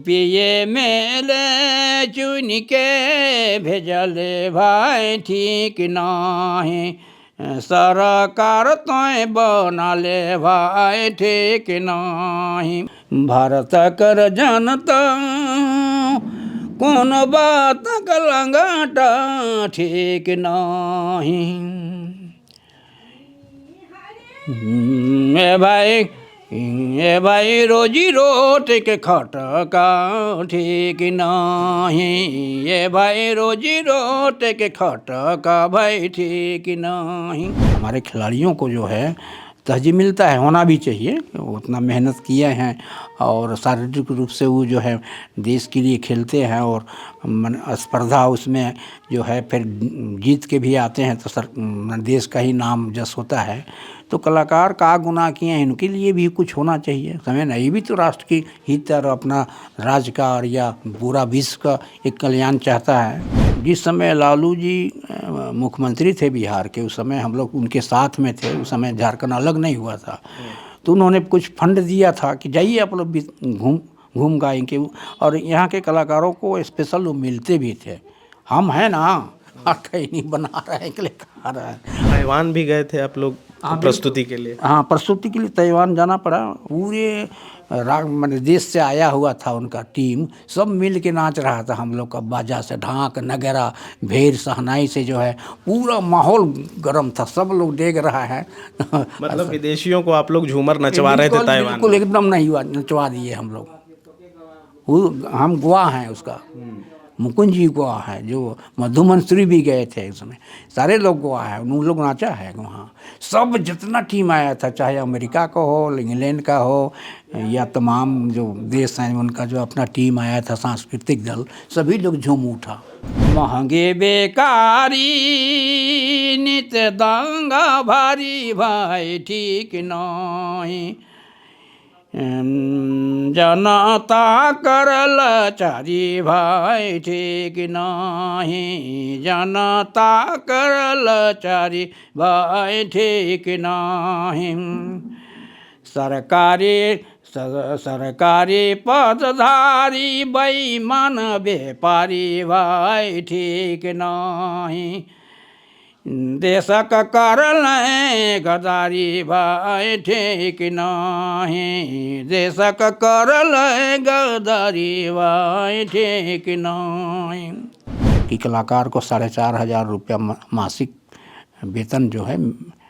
पिए मेले चुन के भेजल भाई ठीक नाही, सरकार तोय बनाले भाई ठीक नाही। भारत कर जनता कौन बात कलंगाटा ठीक नाही। ए भाई रोजी रोटी के खटका ठीक नहीं, ए भाई रोजी रोटी के खटका भाई ठीक नहीं। हमारे खिलाड़ियों को जो है तहजीब मिलता है, होना भी चाहिए, वो उतना मेहनत किए हैं और शारीरिक रूप से वो जो है देश के लिए खेलते हैं और स्पर्धा उसमें जो है फिर जीत के भी आते हैं तो देश का ही नाम जस होता है। तो कलाकार का गुनाह किए हैं, इनके लिए भी कुछ होना चाहिए समय नहीं, भी तो राष्ट्र की हित और अपना राज्य का और या पूरा विश्व का एक कल्याण चाहता है। जिस समय लालू जी मुख्यमंत्री थे बिहार के, उस समय हम लोग उनके साथ में थे, उस समय झारखंड अलग नहीं हुआ था, तो उन्होंने कुछ फंड दिया था कि जाइए आप लोग घूम गाएंगे, और यहाँ के कलाकारों को स्पेशल वो मिलते भी थे। हम हैं ना कहीं नहीं बना रहे हैं, इसलिए खा रहा है। ताइवान भी गए थे आप लोग प्रस्तुति के लिए? हाँ, प्रस्तुति के लिए ताइवान जाना पड़ा। पूरे मैंने देश से आया हुआ था उनका टीम, सब मिल के नाच रहा था हम लोग का, बाजा से ढाक नगरा भेर सहनाई से जो है पूरा माहौल गर्म था, सब लोग देख रहा है। मतलब विदेशियों को आप लोग झूमर नचवा रहे थे ताइवान? बिल्कुल एकदम नहीं हुआ, नचवा दिए हम लोग। हम गवाह हैं उसका, मुकुंद जी गवाह है, जो मधुमंसूरी भी गए थे उसमें, सारे लोग गवाह है, उन लोग नाचा है वहाँ। सब जितना टीम आया था, चाहे अमेरिका का हो, इंग्लैंड का हो, या तमाम जो देश हैं उनका जो अपना टीम आया था, सांस्कृतिक दल, सभी लोग झूम उठा। महंगे बेकारी नित दंगा भारी भाई ठीक नहीं, जनता करल चारी भाई ठीक नहीं, जनता करल चारी भाई ठीक नहीं। सरकारी पदधारी बेईमान व्यापारी भाई ठीक नहीं, देशक करल गद्दारी भाई ठीक नहीं, देशक करल गद्दारी भाई ठीक नहीं। कि कलाकार को 4,500 रुपया मासिक वेतन जो है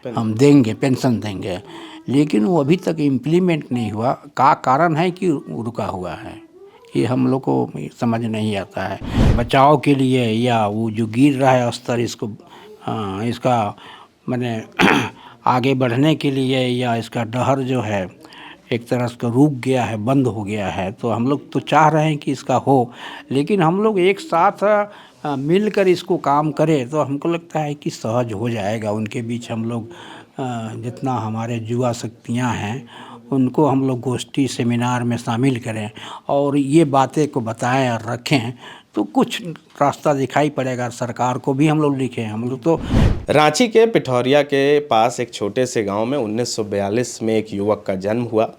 हम देंगे, पेंशन देंगे, लेकिन वो अभी तक इम्प्लीमेंट नहीं हुआ। का कारण है कि रुका हुआ है, ये हम लोग को समझ नहीं आता है। बचाव के लिए या वो जो गिर रहा है स्तर, इसका मैंने आगे बढ़ने के लिए, या इसका डहर जो है एक तरह से रुक गया है, बंद हो गया है, तो हम लोग तो चाह रहे हैं कि इसका हो, लेकिन हम लोग एक साथ मिलकर इसको काम करें तो हमको लगता है कि सहज हो जाएगा। उनके बीच हम लोग जितना हमारे युवा शक्तियाँ हैं उनको हम लोग गोष्ठी सेमिनार में शामिल करें और ये बातें को बताएं और रखें, तो कुछ रास्ता दिखाई पड़ेगा। सरकार को भी हम लोग लिखें। हम लोग तो रांची के पिठौरिया के पास एक छोटे से गांव में 1942 में एक युवक का जन्म हुआ।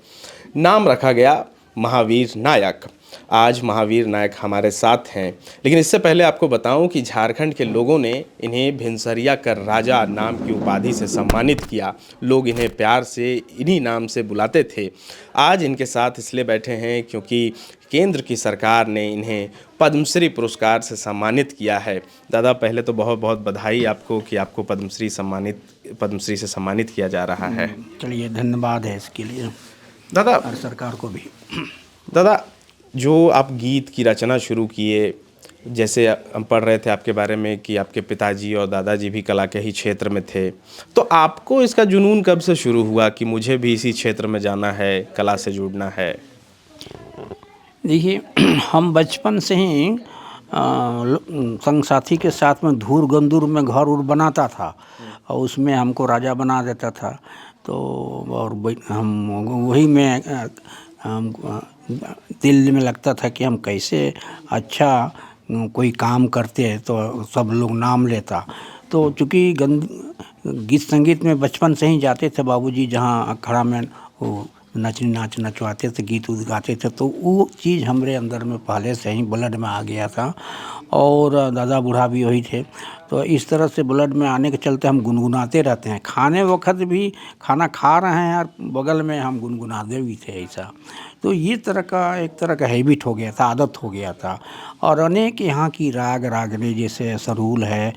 नाम रखा गया महावीर नायक। आज महावीर नायक हमारे साथ हैं, लेकिन इससे पहले आपको बताऊं कि झारखंड के लोगों ने इन्हें भिनसरिया कर राजा नाम की उपाधि से सम्मानित किया। लोग इन्हें प्यार से इन्हीं नाम से बुलाते थे। आज इनके साथ इसलिए बैठे हैं क्योंकि केंद्र की सरकार ने इन्हें पद्मश्री पुरस्कार से सम्मानित किया है। दादा, पहले तो बहुत बहुत बधाई आपको कि आपको पद्मश्री से सम्मानित किया जा रहा है। चलिए, धन्यवाद है इसके लिए दादा, और सरकार को भी। दादा, जो आप गीत की रचना शुरू किए, जैसे हम पढ़ रहे थे आपके बारे में कि आपके पिताजी और दादाजी भी कला के ही क्षेत्र में थे, तो आपको इसका जुनून कब से शुरू हुआ कि मुझे भी इसी क्षेत्र में जाना है, कला से जुड़ना है? देखिए, हम बचपन से ही संग साथी के साथ में धूर गंदूर में घर उर बनाता था और उसमें हमको राजा बना देता था। तो और हम वही में हम दिल में लगता था कि हम कैसे अच्छा कोई काम करते तो सब लोग नाम लेता। तो चूँकि गीत संगीत में बचपन से ही जाते थे बाबूजी, जहाँ अखाड़ा में वो नाच नचवाते थे, गीत उत गाते थे, तो वो चीज़ हमारे अंदर में पहले से ही ब्लड में आ गया था। और दादा बूढ़ा भी वही थे, तो इस तरह से ब्लड में आने के चलते हम गुनगुनाते रहते हैं। खाने वक्त भी खाना खा रहे हैं और बगल में हम गुनगुनाते भी थे ऐसा। तो ये एक तरह का हैबिट हो गया था, आदत हो गया था। और अनेक यहाँ की रागनी जैसे सरूल है,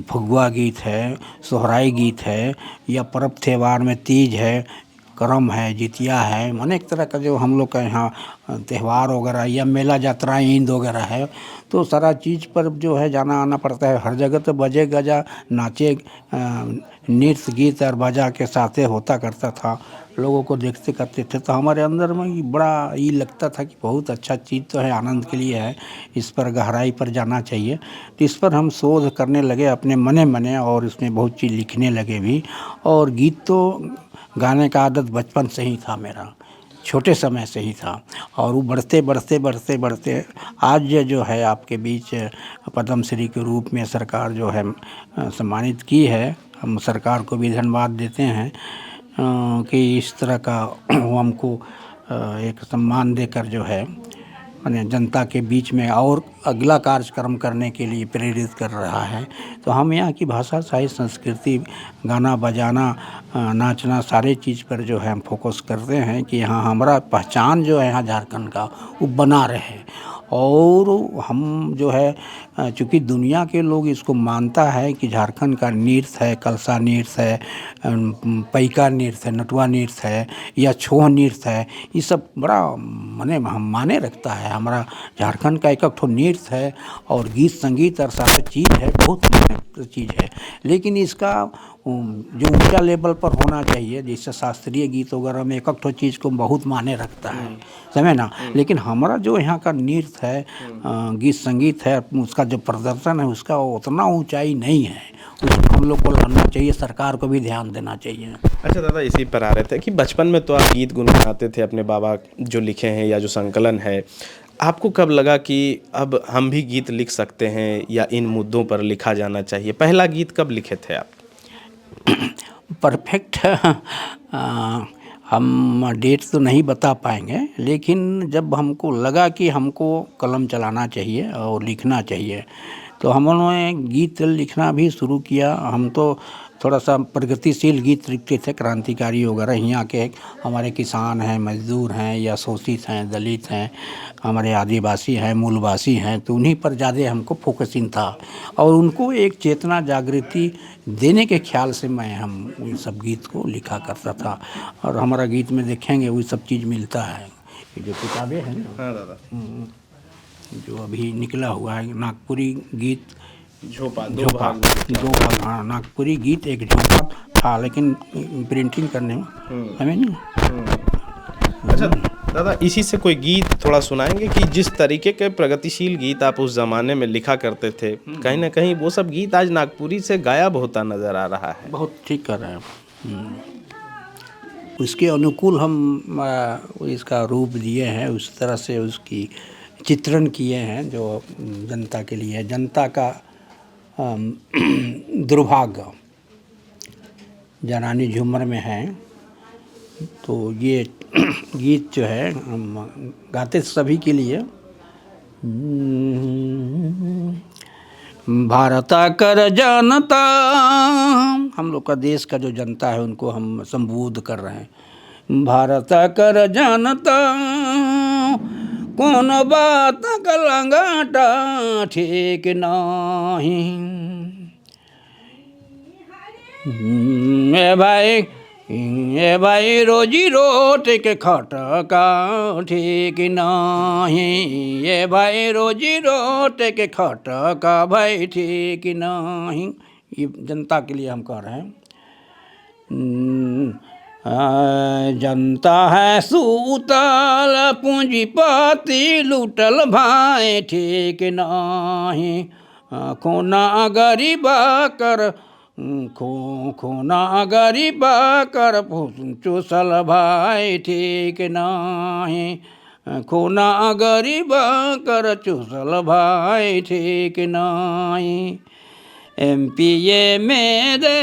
फगुआ गीत है, सोहराई गीत है, या पर्व त्योहार में तीज है, करम है, जितिया है, अनेक तरह का जो हम लोग का यहाँ त्यौहार वगैरह या मेला जात्रा ईद वगैरह है, तो सारा चीज़ पर जो है जाना आना पड़ता है। हर जगह तो बजे गजा नाचे नृत्य गीत और बाजा के साथ होता करता था, लोगों को देखते करते थे। तो हमारे अंदर में ये बड़ा ये लगता था कि बहुत अच्छा चीज़ तो है, आनंद के लिए है, इस पर गहराई पर जाना चाहिए। तो इस पर हम शोध करने लगे अपने मने और इसमें बहुत चीज़ लिखने लगे भी। और गीत तो गाने का आदत बचपन से ही था मेरा, छोटे समय से ही था। और वो बढ़ते आज जो है आपके बीच पद्म श्री के रूप में सरकार जो है सम्मानित की है। हम सरकार को भी धन्यवाद देते हैं कि इस तरह का वो हमको एक सम्मान देकर जो है माने जनता के बीच में और अगला कार्यक्रम करने के लिए प्रेरित कर रहा है। तो हम यहाँ की भाषा, साहित्य, संस्कृति, गाना बजाना, नाचना, सारे चीज़ पर जो है हम फोकस करते हैं कि यहाँ हमारा पहचान जो है यहाँ झारखंड का वो बना रहे। और हम जो है चूँकि दुनिया के लोग इसको मानता है कि झारखंड का नृत्य है, कलसा नृत्य है, पैका नृत्य है, नटुआ नृत्य है या छो नृत्य है, ये सब बड़ा माने रखता है। हमारा झारखंड का एक ठो नृत्य है और गीत संगीत और सारा चीज़ है, बहुत चीज़ है। लेकिन इसका जो ऊंचा लेवल पर होना चाहिए, जैसे शास्त्रीय गीत वगैरह में एक ठो चीज़ को बहुत माने रखता है, समझे ना। लेकिन हमारा जो यहाँ का नृत्य है, गीत संगीत है, उसका जो प्रदर्शन है उसका उतना ऊंचाई नहीं है, उसको हम लोग को लाना चाहिए, सरकार को भी ध्यान देना चाहिए। अच्छा दादा, इसी पर आ रहे थे कि बचपन में तो आप गीत गुनगुनाते थे, अपने बाबा जो लिखे हैं या जो संकलन है, आपको कब लगा कि अब हम भी गीत लिख सकते हैं या इन मुद्दों पर लिखा जाना चाहिए? पहला गीत कब लिखे थे आप? परफेक्ट हम डेट तो नहीं बता पाएंगे, लेकिन जब हमको लगा कि हमको कलम चलाना चाहिए और लिखना चाहिए, तो हम लोगों ने गीत लिखना भी शुरू किया। हम तो थोड़ा सा प्रगतिशील गीत लिखते थे, क्रांतिकारी वगैरह। यहाँ के हमारे किसान हैं, मजदूर हैं या शोषित हैं, दलित हैं, हमारे आदिवासी हैं, मूलवासी हैं, तो उन्हीं पर ज़्यादा हमको फोकसिंग था। और उनको एक चेतना जागृति देने के ख्याल से हम ये सब गीत को लिखा करता था। और हमारा गीत में देखेंगे वही सब चीज़ मिलता है। ये जो किताबें हैं ना, हाँ दादा, जो अभी निकला हुआ है नागपुरी गीत, झोपा दो भाग, हाँ, नागपुरी गीत एक झोंपा था, लेकिन प्रिंटिंग करने में हमें नहीं। अच्छा दादा, इसी से कोई गीत थोड़ा सुनाएंगे कि जिस तरीके के प्रगतिशील गीत आप उस ज़माने में लिखा करते थे, कहीं ना कहीं वो सब गीत आज नागपुरी से गायब होता नज़र आ रहा है। बहुत ठीक कर रहे हैं। उसके अनुकूल हम इसका रूप दिए हैं, उस तरह से उसकी चित्रण किए हैं जो जनता के लिए, जनता का दुर्भाग्य जनानी झूमर में है। तो ये गीत जो है हम गाते सभी के लिए। भारत कर जनता, हम लोग का देश का जो जनता है उनको हम संबोध कर रहे हैं। भारत कर जनता कौन बात का लंगाटा ठीक नहीं, ए भाई रोजी रोटी के खटका ठीक नहीं, ए भाई रोजी रोटी के खटका भाई ठीक नहीं। ये जनता के लिए हम कह रहे हैं। जनता है सूतल पूंजीपति लूटल भाई ठीक नहीं, खोना गरीबा कर खोना गरीबा कर चूसल भाई ठीक नहीं, खोना गरीबा कर चूसल भाई ठीक नहीं। MPA में दे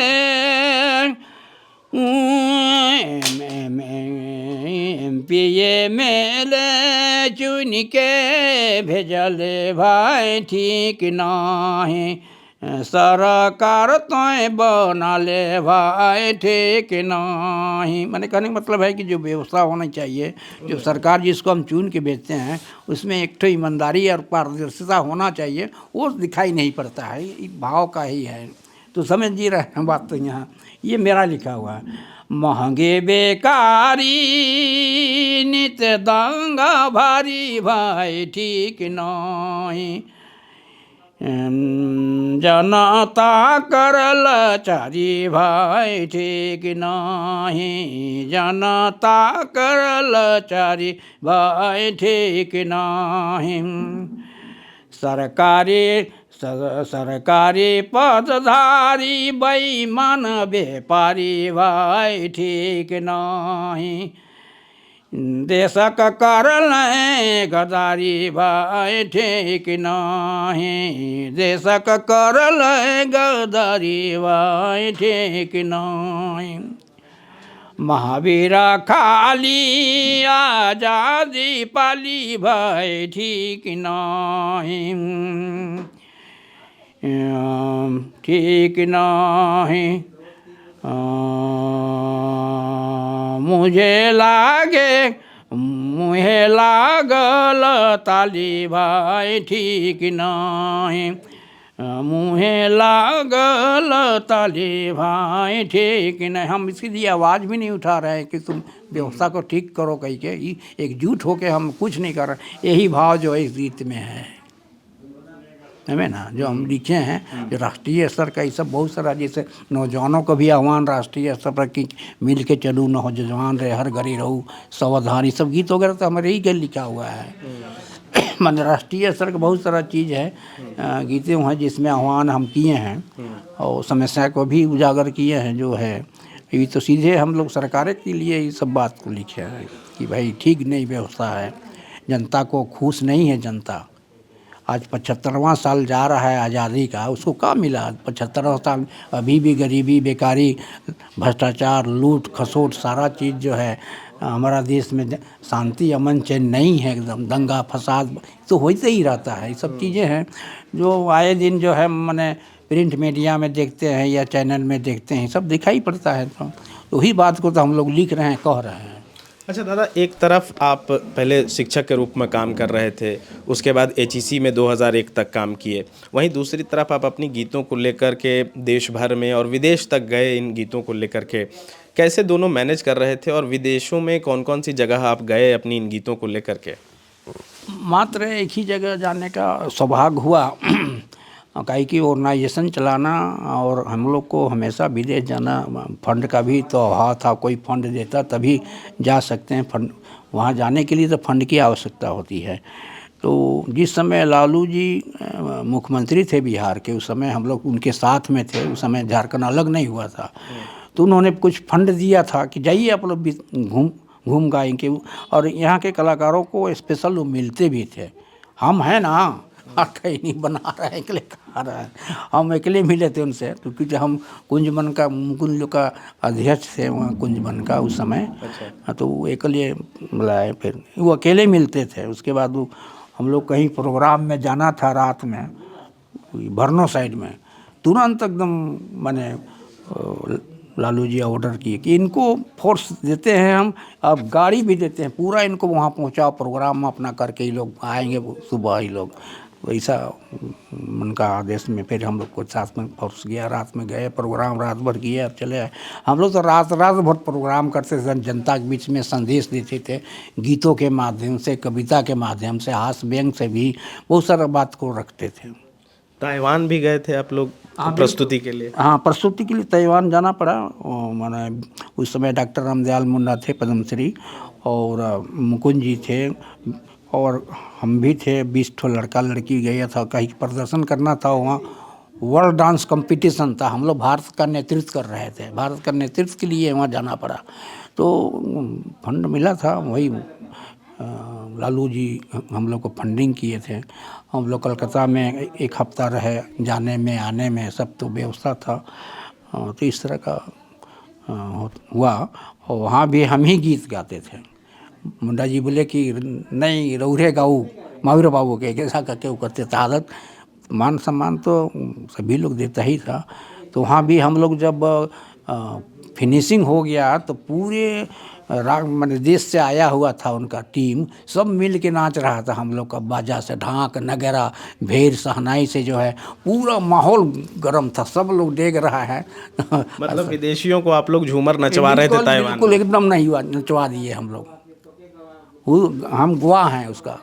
एमपी एमएलए चुन के भेजल भाई ठीक नाही, सरकार तोय बना ले भाई ठीक नहीं। मैंने कहने का मतलब है कि जो व्यवस्था होना चाहिए, जो सरकार जिसको हम चुन के भेजते हैं, उसमें एक तो ईमानदारी और पारदर्शिता होना चाहिए, वो दिखाई नहीं पड़ता है। ये भाव का ही है, तो समझ जी रहे हैं बात। तो यहाँ ये मेरा लिखा हुआ है, महंगे बेकारी नित दंगा भारी भाई ठीक नहीं, जनता करल चारी भाई ठीक नहीं, जनता करल चारी भाई ठीक नहीं, सरकारी पदधारी बेईमान व्यापारी भाई ठीक नहीं, देशक करल गद्दारी भाई ठीक नहीं, देशक करल गद्दारी भाई ठीक नहीं, महावीरा खाली आजादी पाली भाई ठीक नहीं, ठीक नहीं, मुझे लागल ताली भाई ठीक नहीं, मुझे लागल ताली भाई ठीक नहीं। हम इसके लिए आवाज़ भी नहीं उठा रहे हैं कि तुम व्यवस्था को ठीक करो कह के, एकजुट होके हम कुछ नहीं कर रहे। यही भाव जो है इस गीत में है ना, जो हम लिखे हैं, जो राष्ट्रीय स्तर का ये सब बहुत सारा, जैसे नौजवानों को भी आह्वान राष्ट्रीय स्तर पर कि मिल के चलूँ, नौजवान रहे हर घड़ी रहूँ सावधान, ये सब गीत वगैरह तो हमारे ही के लिखा हुआ है। मान राष्ट्रीय स्तर का बहुत सारा चीज़ है, गीतें हैं जिसमें आह्वान हम किए हैं और समस्या को भी उजागर किए हैं। जो है ये तो सीधे हम लोग सरकार के लिए ये सब बात को लिखे हैं कि भाई ठीक नहीं व्यवस्था है, जनता को खुश नहीं है जनता। आज 75वां साल जा रहा है आज़ादी का, उसको क्या मिला? 75वां साल अभी भी गरीबी, बेकारी, भ्रष्टाचार, लूट खसोट सारा चीज़ जो है हमारा देश में, शांति अमन चैन नहीं है, एकदम दंगा फसाद तो होते ही रहता है। ये सब चीज़ें हैं जो आए दिन जो है मैंने प्रिंट मीडिया में देखते हैं या चैनल में देखते हैं, सब दिखाई पड़ता है। तो वही बात को तो हम लोग लिख रहे हैं, कह रहे हैं। अच्छा दादा, एक तरफ आप पहले शिक्षक के रूप में काम कर रहे थे, उसके बाद एचईसी में 2001 तक काम किए, वहीं दूसरी तरफ आप अपनी गीतों को लेकर के देश भर में और विदेश तक गए। इन गीतों को लेकर के कैसे दोनों मैनेज कर रहे थे और विदेशों में कौन कौन सी जगह आप गए अपनी इन गीतों को लेकर के? मात्र एक ही जगह जाने का सौभाग्य हुआ, काहे कि ऑर्गेनाइजेशन चलाना और हम लोग को हमेशा विदेश जाना, फंड का भी तो अभाव था, कोई फंड देता तभी जा सकते हैं। फंड वहाँ जाने के लिए तो फंड की आवश्यकता होती है। तो जिस समय लालू जी मुख्यमंत्री थे बिहार के, उस समय हम लोग उनके साथ में थे, उस समय झारखंड अलग नहीं हुआ था, तो उन्होंने कुछ फंड दिया था कि जाइए आप लोग घूम गाएंगे। और यहाँ के कलाकारों को स्पेशल वो मिलते भी थे। हम हैं ना, कहीं नहीं बना रहे हैं, अकेले खा रहा है, हम अकेले मिले थे उनसे। तो क्योंकि हम कुंजबन का, मुकुंद का अध्यक्ष थे वहाँ कुंजबन का उस समय। अच्छा। तो वो अकेले बुलाए, फिर वो अकेले मिलते थे। उसके बाद वो हम लोग कहीं प्रोग्राम में जाना था रात में बरनो साइड में, तुरंत एकदम मैंने लालू जी ऑर्डर किए कि इनको फोर्स देते हैं हम, अब गाड़ी भी देते हैं, पूरा इनको वहाँ पहुँचाओ, प्रोग्राम अपना करके ही लोग आएंगे सुबह ही लोग। वैसा उनका आदेश में फिर हम लोग को साथ में फोर्स गया, रात में गए, प्रोग्राम रात भर किए, अब चले आए। हम लोग तो रात भर प्रोग्राम करते थे, जनता के बीच में संदेश देते थे, गीतों के माध्यम से, कविता के माध्यम से, हास्य व्यंग से भी बहुत सारा बात को रखते थे। ताइवान भी गए थे आप लोग प्रस्तुति के लिए? हाँ, प्रस्तुति के लिए ताइवान जाना पड़ा। मैंने उस समय डॉक्टर रामदयाल मुन्ना थे पद्मश्री, और मुकुंद जी थे, और हम भी थे। 20 ठो लड़का लड़की गया था, कहीं प्रदर्शन करना था वहाँ, वर्ल्ड डांस कंपटीशन था। हम लोग भारत का नेतृत्व कर रहे थे, भारत का नेतृत्व के लिए वहाँ जाना पड़ा। तो फंड मिला था, वही लालू जी हम लोग को फंडिंग किए थे। हम लोग कलकत्ता में 1 हफ्ता रहे, जाने में आने में सब तो व्यवस्था था। तो इस तरह का हुआ, और वहाँ भी हम ही गीत गाते थे। मुंडा जी बोले कि नहीं रौरे गाऊ महावीर बाबू के कैसा करके वो करते थे आदत। मान सम्मान तो सभी लोग देता ही था। तो वहाँ भी हम लोग जब फिनिशिंग हो गया तो पूरे माने देश से आया हुआ था उनका टीम, सब मिल के नाच रहा था हम लोग का बाजा से, ढाक नगरा भेर सहनाई से जो है पूरा माहौल गर्म था, सब लोग देख रहा है। मतलब विदेशियों को आप लोग झूमर नचवा रहे थे बिल्कुल ताइवान बिल्कुल में? एकदम नहीं हुआ, नचवा दिए हम लोग। हम गवाह हैं उसका,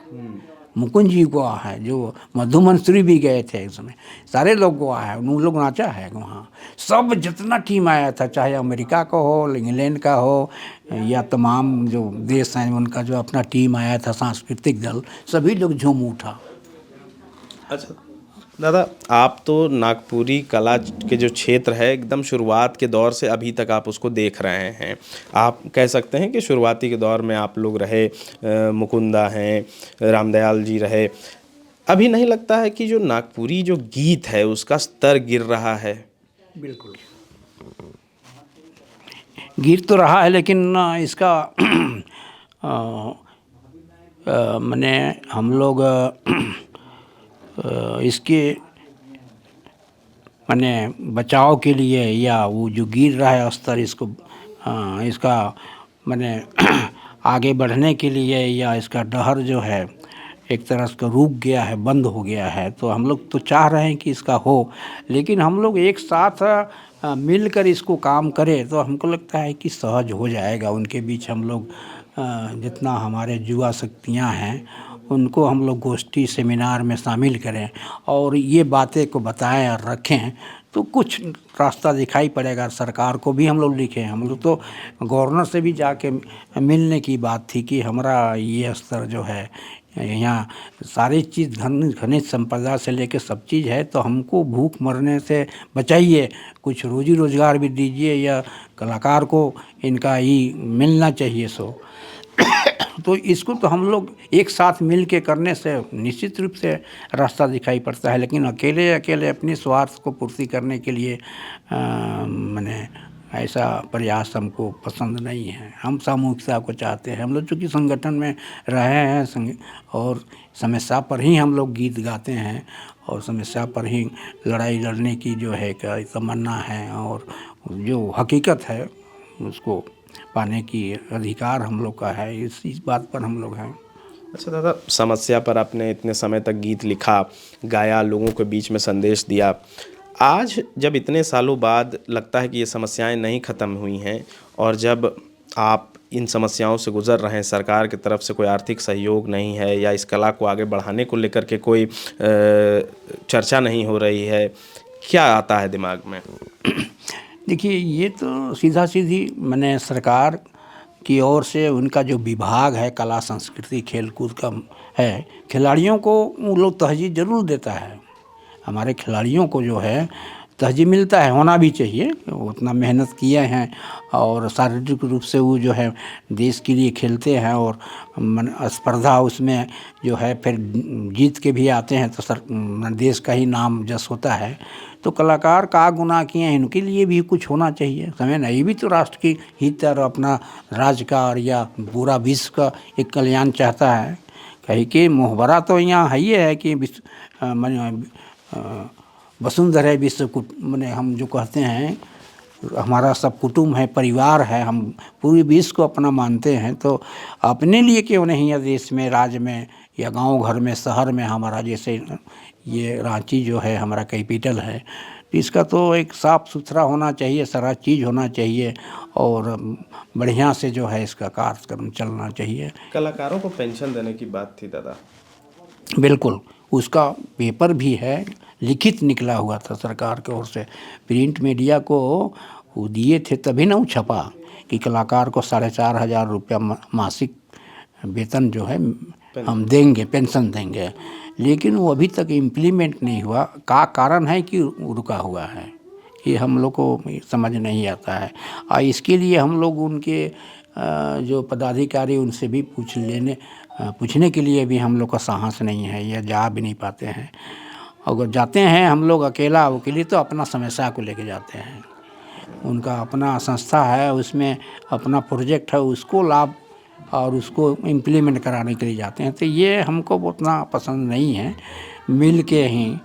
मुकुंद जी गवाह है, जो मधुमंसूरी भी गए थे उसमें, सारे लोग गवाह है, उन लोग नाचा है वहाँ। सब जितना टीम आया था, चाहे अमेरिका का हो, इंग्लैंड का हो, या तमाम जो देश हैं उनका जो अपना टीम आया था सांस्कृतिक दल, सभी लोग झूम उठा। अच्छा दादा, आप तो नागपुरी कला के जो क्षेत्र है एकदम शुरुआत के दौर से अभी तक आप उसको देख रहे हैं। आप कह सकते हैं कि शुरुआती के दौर में आप लोग रहे, मुकुंदा हैं, रामदयाल जी रहे। अभी नहीं लगता है कि जो नागपुरी जो गीत है उसका स्तर गिर रहा है? बिल्कुल गिर तो रहा है, लेकिन इसका मैंने हम लोग इसके माने बचाव के लिए, या वो जो गिर रहा है स्तर, इसको इसका माने आगे बढ़ने के लिए, या इसका डहर जो है एक तरह से रुक गया है, बंद हो गया है, तो हम लोग तो चाह रहे हैं कि इसका हो, लेकिन हम लोग एक साथ मिलकर इसको काम करें तो हमको लगता है कि सहज हो जाएगा। उनके बीच हम लोग जितना हमारे युवा शक्तियाँ हैं उनको हम लोग गोष्ठी सेमिनार में शामिल करें और ये बातें को बताएं और रखें तो कुछ रास्ता दिखाई पड़ेगा। सरकार को भी हम लोग लिखे, हम लोग तो गवर्नर से भी जाके मिलने की बात थी कि हमारा ये स्तर जो है, यहाँ सारी चीज़ खनिज संपदा से लेके सब चीज़ है, तो हमको भूख मरने से बचाइए, कुछ रोजी रोज़गार भी दीजिए, या कलाकार को इनका ही मिलना चाहिए। सो तो इसको तो हम लोग एक साथ मिल के करने से निश्चित रूप से रास्ता दिखाई पड़ता है, लेकिन अकेले अकेले अपने स्वार्थ को पूर्ति करने के लिए मैंने ऐसा प्रयास हमको पसंद नहीं है। हम सामूहिकता को चाहते हैं। हम लोग चूँकि संगठन में रहे हैं और समस्या पर ही हम लोग गीत गाते हैं और समस्या पर ही लड़ाई लड़ने की जो है का तमन्ना है, और जो हकीकत है उसको पाने की अधिकार हम लोग का है। इस बात पर हम लोग हैं। अच्छा दादा, समस्या पर आपने इतने समय तक गीत लिखा, गाया, लोगों के बीच में संदेश दिया। आज जब इतने सालों बाद लगता है कि ये समस्याएं नहीं ख़त्म हुई हैं और जब आप इन समस्याओं से गुज़र रहे हैं, सरकार की तरफ से कोई आर्थिक सहयोग नहीं है या इस कला को आगे बढ़ाने को लेकर के कोई चर्चा नहीं हो रही है, क्या आता है दिमाग में? देखिए, ये तो सीधा सीधी मैंने सरकार की ओर से उनका जो विभाग है कला संस्कृति खेल कूद का है, खिलाड़ियों को वो लोग तहजीब ज़रूर देता है। हमारे खिलाड़ियों को जो है तहजीब मिलता है, होना भी चाहिए, उतना मेहनत किए हैं और शारीरिक रूप से वो जो है देश के लिए खेलते हैं और स्पर्धा उसमें जो है फिर जीत के भी आते हैं तो देश का ही नाम जस होता है। तो कलाकार का गुनाह किए हैं, इनके लिए भी कुछ होना चाहिए। समय नहीं भी तो राष्ट्र की हित और अपना राज्य का और या पूरा विश्व का एक कल्याण चाहता है। कहीं कि मोहबरा तो यहाँ है ही है कि वसुंधरा विश्व मैंने हम जो कहते हैं हमारा सब कुटुंब है, परिवार है, हम पूरे विश्व को अपना मानते हैं। तो अपने लिए क्यों नहीं है देश में, राज्य में या गांव घर में, शहर में, हमारा जैसे ये रांची जो है हमारा कैपिटल है, तो इसका तो एक साफ़ सुथरा होना चाहिए, सारा चीज़ होना चाहिए और बढ़िया से जो है इसका कार्यक्रम चलना चाहिए। कलाकारों को पेंशन देने की बात थी दादा। बिल्कुल, उसका पेपर भी है, लिखित निकला हुआ था सरकार की ओर से। प्रिंट मीडिया को वो दिए थे तभी ना वो छपा कि कलाकार को 4,500 रुपया मासिक वेतन जो है हम देंगे, पेंशन देंगे, लेकिन वो अभी तक इम्प्लीमेंट नहीं हुआ। का कारण है कि रुका हुआ है, ये हम लोग को समझ नहीं आता है। और इसके लिए हम लोग उनके जो पदाधिकारी उनसे भी पूछने के लिए भी हम लोग का साहस नहीं है, या जा भी नहीं पाते हैं। अगर जाते हैं हम लोग अकेला, वो के लिए तो अपना समस्या को लेके जाते हैं। उनका अपना संस्था है, उसमें अपना प्रोजेक्ट है, उसको लाभ और उसको इम्प्लीमेंट कराने के लिए जाते हैं। तो ये हमको उतना पसंद नहीं है, मिल के ही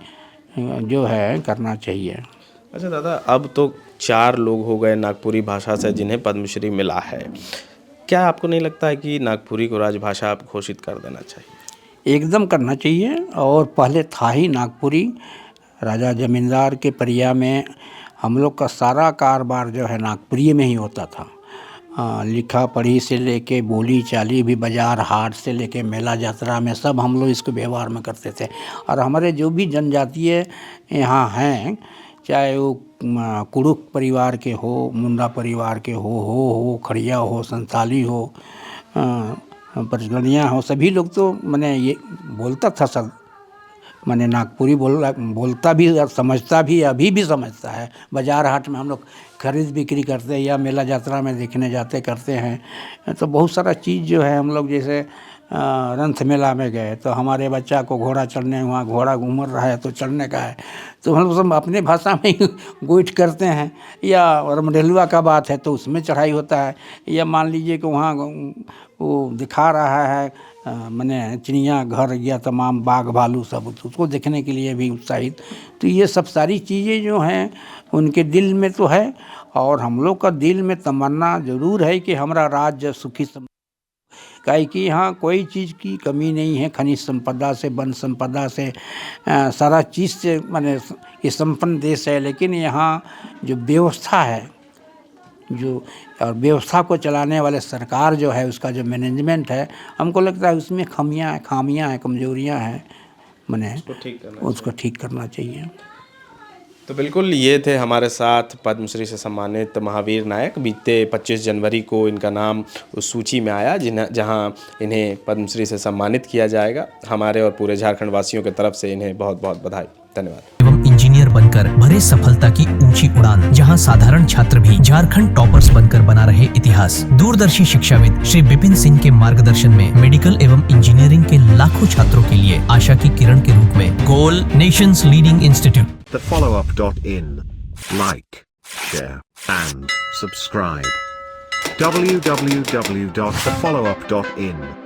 जो है करना चाहिए। अच्छा दादा, अब तो 4 लोग हो गए नागपुरी भाषा से जिन्हें पद्मश्री मिला है। क्या आपको नहीं लगता है कि नागपुरी को राजभाषा आप घोषित कर देना चाहिए? एकदम करना चाहिए। और पहले था ही नागपुरी, राजा जमींदार के परिया में हम लोग का सारा कारोबार जो है नागपुरी में ही होता था। लिखा पढ़ी से लेके बोली चाली भी, बाजार हाट से लेके मेला यात्रा में सब हम लोग इसको व्यवहार में करते थे। और हमारे जो भी जनजातीय यहाँ हैं, चाहे वो कुड़ुक परिवार के हो, मुंडा परिवार के हो, खड़िया हो, संताली हो, परगनिया हो, सभी लोग तो मैंने ये बोलता था सब, मैंने नागपुरी बोलता भी और समझता भी, अभी भी समझता है। बाजार हाट में हम लोग खरीद बिक्री करते हैं या मेला यात्रा में देखने जाते करते हैं। तो बहुत सारा चीज़ जो है हम लोग, जैसे रंथ मेला में गए तो हमारे बच्चा को घोड़ा चढ़ने, वहाँ घोड़ा घूम रहा है तो चढ़ने का है, तो हम लोग सब अपने भाषा में ही गोइठ करते हैं। या रमडेलुआ का बात है तो उसमें चढ़ाई होता है। या मान लीजिए कि वहाँ वो दिखा रहा है मैंने चिड़ियाघर या तमाम बाघ भालू सब, उसको देखने के लिए भी उत्साहित। तो ये सब सारी चीज़ें जो हैं उनके दिल में तो है, और हम लोग का दिल में तमन्ना ज़रूर है कि हमारा राज्य सुखी काहे कि यहाँ कोई चीज़ की कमी नहीं है। खनिज संपदा से, वन संपदा से, सारा चीज़ से माने ये संपन्न देश है। लेकिन यहाँ जो व्यवस्था है, जो और व्यवस्था को चलाने वाले सरकार जो है, उसका जो मैनेजमेंट है, हमको लगता है उसमें खामियां हैं, कमजोरियां हैं, मैंने उसको ठीक करना चाहिए। तो बिल्कुल, ये थे हमारे साथ पद्मश्री से सम्मानित महावीर नायक। बीते 25 जनवरी को इनका नाम उस सूची में आया जहां इन्हें पद्मश्री से सम्मानित किया जाएगा। हमारे और पूरे झारखंड वासियों की तरफ से इन्हें बहुत बहुत बधाई। धन्यवाद। एवं इंजीनियर बनकर भरे सफलता की ऊंची उड़ान, जहां साधारण छात्र भी झारखंड टॉपर्स बनकर बना रहे इतिहास। दूरदर्शी शिक्षाविद श्री विपिन सिंह के मार्गदर्शन में मेडिकल एवं इंजीनियरिंग के लाखों छात्रों के लिए आशा की किरण के रूप में गोल nation's leading institute. thefollowup.in. Like, share, and subscribe. www.thefollowup.in